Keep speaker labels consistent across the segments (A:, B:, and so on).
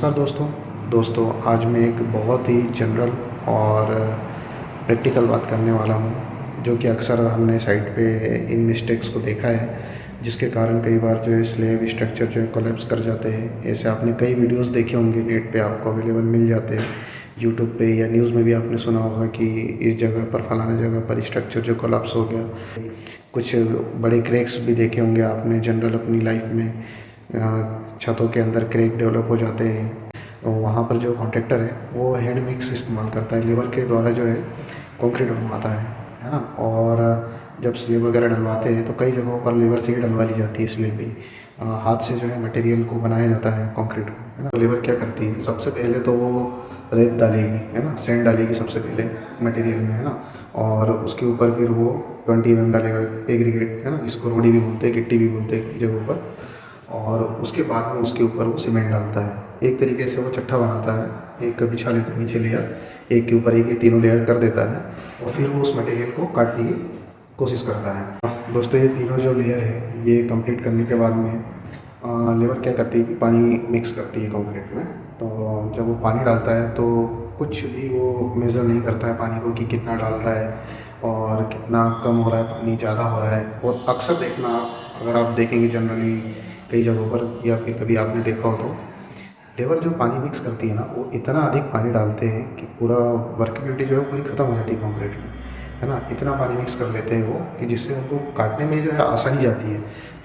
A: नमस्कार दोस्तों आज मैं एक बहुत ही जनरल और प्रैक्टिकल बात करने वाला हूँ, जो कि अक्सर हमने साइट पे इन मिस्टेक्स को देखा है, जिसके कारण कई बार जो है स्लेब स्ट्रक्चर जो है कोलैप्स कर जाते हैं। ऐसे आपने कई वीडियोस देखे होंगे, नेट पे आपको अवेलेबल मिल जाते हैं, यूट्यूब पे या न्यूज़ में भी आपने सुना होगा कि इस जगह पर फलाना जगह पर स्ट्रक्चर जो कोलैप्स हो गया। कुछ बड़े क्रैक्स भी देखे होंगे आपने जनरल अपनी लाइफ में, छतों के अंदर क्रैक डेवलप हो जाते हैं। तो वहाँ पर जो कॉन्ट्रैक्टर है वो हैंड मिक्स इस्तेमाल करता है, लेबर के द्वारा जो है कंक्रीट बनवाता है ना। और जब स्लेब वगैरह डलवाते हैं तो कई जगहों पर लेबर से ही डलवा ली जाती है स्लेब भी, हाथ से जो है मटेरियल को बनाया जाता है कंक्रीट को, है ना। तो लेबर क्या करती है, सबसे पहले तो वो रेत डालेगी, है ना, सैंड डालेगी सबसे पहले मटेरियल में, है ना। और उसके ऊपर फिर वो 20 mm डालेगा एग्रीगेट, है ना, जिसको रोडी भी बोलते हैं, गिट्टी भी बोलते हैं कई जगहों पर। और उसके बाद में उसके ऊपर वो सीमेंट डालता है, एक तरीके से वो चट्टा बनाता है, एक बिछा लेता है नीचे लेयर, एक के ऊपर एक, ये तीनों लेयर कर देता है और फिर वो उस मटेरियल को काटने की कोशिश करता है। दोस्तों ये तीनों जो लेयर है ये कंप्लीट करने के बाद में लेबर क्या करती है कि पानी मिक्स करती है कंक्रीट में। तो जब वो पानी डालता है तो कुछ भी वो मेज़र नहीं करता है पानी को कि कितना डाल रहा है और कितना कम हो रहा है, पानी ज़्यादा हो रहा है। और अक्सर देखना, अगर आप देखेंगे जनरली कई जगहों पर या फिर कभी आपने देखा हो तो लेबर जो पानी मिक्स करती है ना, वो इतना अधिक पानी डालते हैं कि पूरा वर्केबिलिटी जो है पूरी ख़त्म हो जाती है कंक्रीट में, है ना। इतना पानी मिक्स कर लेते हैं वो कि जिससे उनको काटने में जो है आसानी जाती है।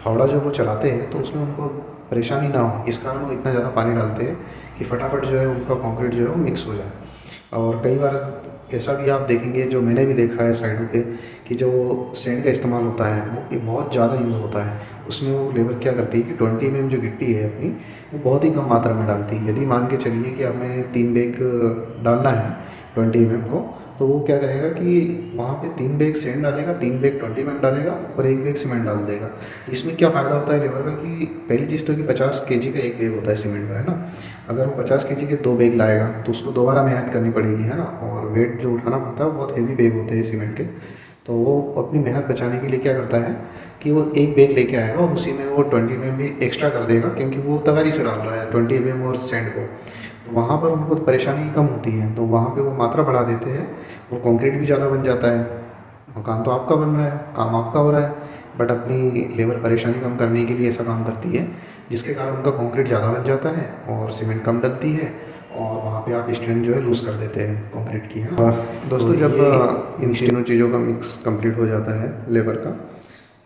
A: फावड़ा जो वो चलाते हैं तो उसमें उनको परेशानी ना हो, इस कारण वो इतना ज़्यादा पानी डालते हैं कि फटाफट जो है उनका कंक्रीट जो है वो मिक्स हो जाए। और कई बार ऐसा भी आप देखेंगे, जो मैंने भी देखा है साइडों पे, कि जो सैंड का इस्तेमाल होता है वो बहुत ज़्यादा यूज़ होता है। उसमें वो लेबर क्या करती है कि 20 mm जो गिट्टी है अपनी, वो बहुत ही कम मात्रा में डालती है। यदि मान के चलिए कि हमें 3 बैग डालना है 20 mm को, तो वो क्या करेगा कि वहाँ पे 3 बैग सैंड डालेगा, 3 बैग 20 mm डालेगा और 1 बैग सीमेंट डाल देगा। इसमें क्या फ़ायदा होता है लेबर का कि पहली चीज़ तो कि 50 kg का 1 बैग होता है सीमेंट का, है ना। अगर वो 50 kg के 2 बैग लाएगा तो उसको दोबारा मेहनत करनी पड़ेगी, है ना। और वेट जो उठाना पड़ता है वो बहुत हेवी बैग होते हैं सीमेंट के। तो वो अपनी मेहनत बचाने के लिए क्या करता है कि वो 1 बैग लेके आएगा और उसी में वो 20 mm भी एक्स्ट्रा कर देगा, क्योंकि वो तगारी से डाल रहा है 20 mm और सैंड को। तो वहाँ पर उनको परेशानी कम होती है, तो वहाँ पे वो मात्रा बढ़ा देते हैं, वो कंक्रीट भी ज़्यादा बन जाता है। मकान तो आपका बन रहा है, काम आपका हो रहा है, बट अपनी लेबर परेशानी कम करने के लिए ऐसा काम करती है, जिसके कारण उनका कंक्रीट ज़्यादा बन जाता है और सीमेंट कम डलती है और वहाँ पे आप स्ट्रेंथ जो है लूज़ कर देते हैं कंक्रीट की, है ना। दोस्तों जब इन तीनों चीज़ों का मिक्स कंप्लीट हो जाता है लेबर का,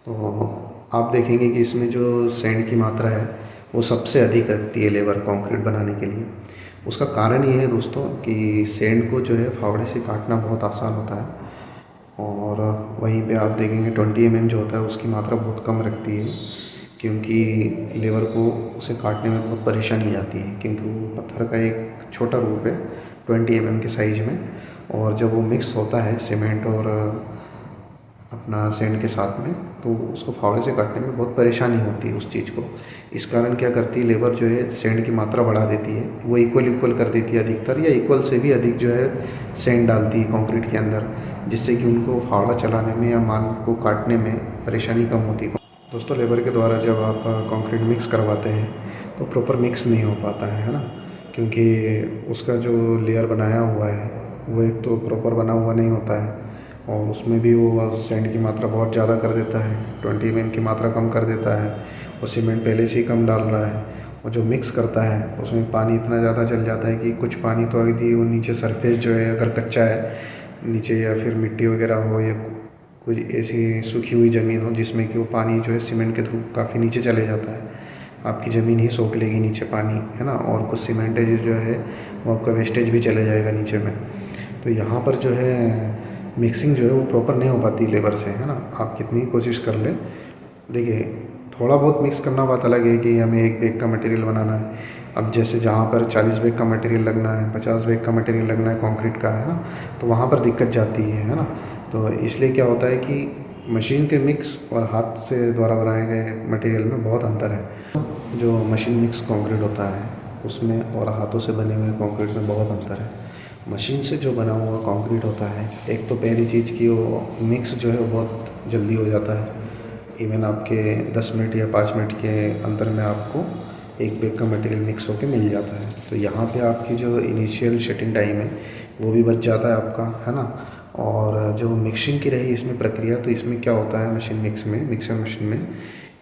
A: तो आप देखेंगे कि इसमें जो सैंड की मात्रा है वो सबसे अधिक रखती है लेबर कंक्रीट बनाने के लिए। उसका कारण ये है दोस्तों कि सैंड को जो है फावड़े से काटना बहुत आसान होता है, और वहीं पे आप देखेंगे 20 mm जो होता है उसकी मात्रा बहुत कम रखती है, क्योंकि लेबर को उसे काटने में बहुत परेशानी आती है, क्योंकि वो पत्थर का एक छोटा रूप है 20 mm के साइज़ में। और जब वो मिक्स होता है सीमेंट और अपना सैंड के साथ में, तो उसको फावड़े से काटने में बहुत परेशानी होती है उस चीज़ को। इस कारण क्या करती है लेबर जो है सैंड की मात्रा बढ़ा देती है, वो इक्वल कर देती है अधिकतर, या इक्वल से भी अधिक जो है सैंड डालती है कंक्रीट के अंदर, जिससे कि उनको फावड़ा चलाने में या माल को काटने में परेशानी कम होती है। दोस्तों लेबर के द्वारा जब आप कंक्रीट मिक्स करवाते हैं तो प्रॉपर मिक्स नहीं हो पाता है ना, क्योंकि उसका जो लेयर बनाया हुआ है वो एक तो प्रॉपर बना हुआ नहीं होता है, और उसमें भी वो सैंड की मात्रा बहुत ज़्यादा कर देता है, 20 mm की मात्रा कम कर देता है, और सीमेंट पहले से ही कम डाल रहा है। और जो मिक्स करता है उसमें पानी इतना ज़्यादा चल जाता है कि कुछ पानी तो यदि वो नीचे सरफेस जो है अगर कच्चा है नीचे, या फिर मिट्टी वगैरह हो, या कुछ ऐसी सूखी हुई ज़मीन हो जिसमें कि वो पानी जो है सीमेंट के थ्रू काफ़ी नीचे चले जाता है, आपकी ज़मीन ही सोख लेगी नीचे पानी, है ना। और कुछ सीमेंटेज जो है वो आपका वेस्टेज भी चले जाएगा नीचे में। तो यहाँ पर जो है मिक्सिंग जो है वो प्रॉपर नहीं हो पाती लेबर से, है ना। आप कितनी कोशिश कर लें, देखिए थोड़ा बहुत मिक्स करना बात अलग है कि हमें 1 बैग का मटेरियल बनाना है। अब जैसे जहाँ पर 40 बैग का मटेरियल लगना है, 50 बैग का मटेरियल लगना है कंक्रीट का, है ना, तो वहाँ पर दिक्कत जाती है ना। तो इसलिए क्या होता है कि मशीन के मिक्स और हाथ से द्वारा बनाए गए मटेरियल में बहुत अंतर है। जो मशीन मिक्स कंक्रीट होता है उसमें और हाथों से बने हुए कंक्रीट में बहुत अंतर है। मशीन से जो बना हुआ कंक्रीट होता है, एक तो पहली चीज़ कि वो मिक्स जो है वो बहुत जल्दी हो जाता है, इवन आपके 10 मिनट या 5 मिनट के अंदर में आपको एक बैग का मटेरियल मिक्स होकर मिल जाता है। तो यहाँ पे आपकी जो इनिशियल सेटिंग टाइम है वो भी बच जाता है आपका, है ना। और जो मिक्सिंग की रही इसमें प्रक्रिया, तो इसमें क्या होता है मिक्सर मशीन में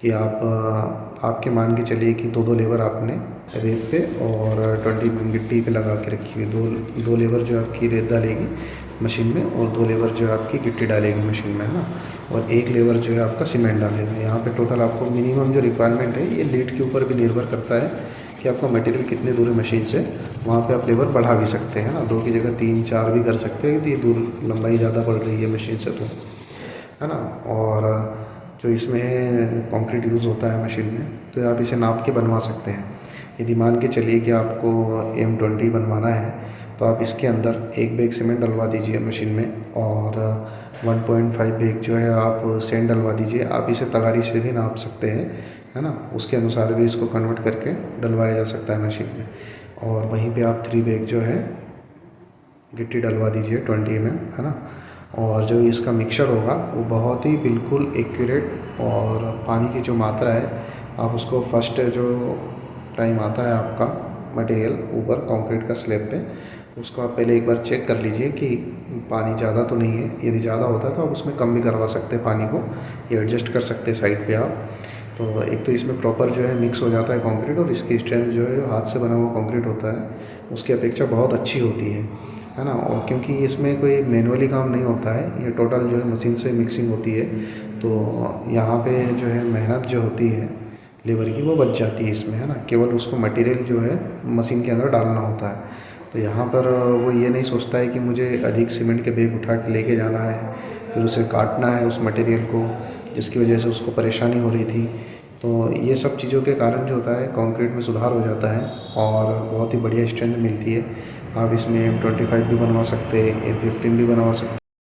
A: कि आपके मान के चलिए कि दो लेवर आपने रेत पे और 20 गिट्टी पे लगा के रखी हुई, दो लेवर जो आपकी रेत डालेगी मशीन में और दो लेवर जो है आपकी गिट्टी डालेगी मशीन में, है ना। और एक लेवर जो है आपका सीमेंट डालेगा। यहाँ पे टोटल आपको मिनिमम जो रिक्वायरमेंट है ये लीड के ऊपर भी निर्भर करता है कि आपका मटेरियल कितने दूर है मशीन से। वहाँ पे आप लेवर बढ़ा भी सकते हैं ना, 2 की जगह 3 4 भी कर सकते हैं, कि दूर लंबाई ज़्यादा बढ़ रही है मशीन से, तो है ना। और जो इसमें कंक्रीट यूज़ होता है मशीन में, तो आप इसे नाप के बनवा सकते हैं। यदि मान के चलिए कि आपको M20 बनवाना है, तो आप इसके अंदर एक बैग सीमेंट डलवा दीजिए मशीन में और 1.5 बैग जो है आप सैंड डलवा दीजिए। आप इसे तगारी से भी नाप सकते हैं, है ना। उसके अनुसार भी इसको कन्वर्ट करके डलवाया जा सकता है मशीन में। और वहीं पे आप 3 बैग जो है गिट्टी डलवा दीजिए 20 mm, है ना। और जो इसका मिक्सचर होगा वो बहुत ही बिल्कुल एक्यूरेट, और पानी की जो मात्रा है आप उसको फर्स्ट जो टाइम आता है आपका मटेरियल ऊपर कंक्रीट का स्लैब पे, उसको आप पहले एक बार चेक कर लीजिए कि पानी ज़्यादा तो नहीं है। यदि ज़्यादा होता है तो आप उसमें कम भी करवा सकते हैं पानी को, ये एडजस्ट कर सकते हैं साइड पे आप। तो एक तो इसमें प्रॉपर जो है मिक्स हो जाता है कंक्रीट, और इसकी स्ट्रेंथ जो है जो हाथ से बना हुआ कंक्रीट होता है उसकी अपेक्षा बहुत अच्छी होती है ना। और क्योंकि इसमें कोई मैनुअली काम नहीं होता है, ये टोटल जो है मशीन से मिक्सिंग होती है, तो यहाँ पे जो है मेहनत जो होती है लेबर की वो बच जाती है इसमें, है ना। केवल उसको मटेरियल जो है मशीन के अंदर डालना होता है। तो यहाँ पर वो ये नहीं सोचता है कि मुझे अधिक सीमेंट के बैग उठा के लेके जाना है, फिर उसे काटना है उस मटेरियल को, जिसकी वजह से उसको परेशानी हो रही थी। तो ये सब चीज़ों के कारण जो होता है कंक्रीट में सुधार हो जाता है और बहुत ही बढ़िया स्ट्रेंथ मिलती है। आप इसमें M25 भी बनवा सकते हैं, M15 भी बनवा सकते हैं।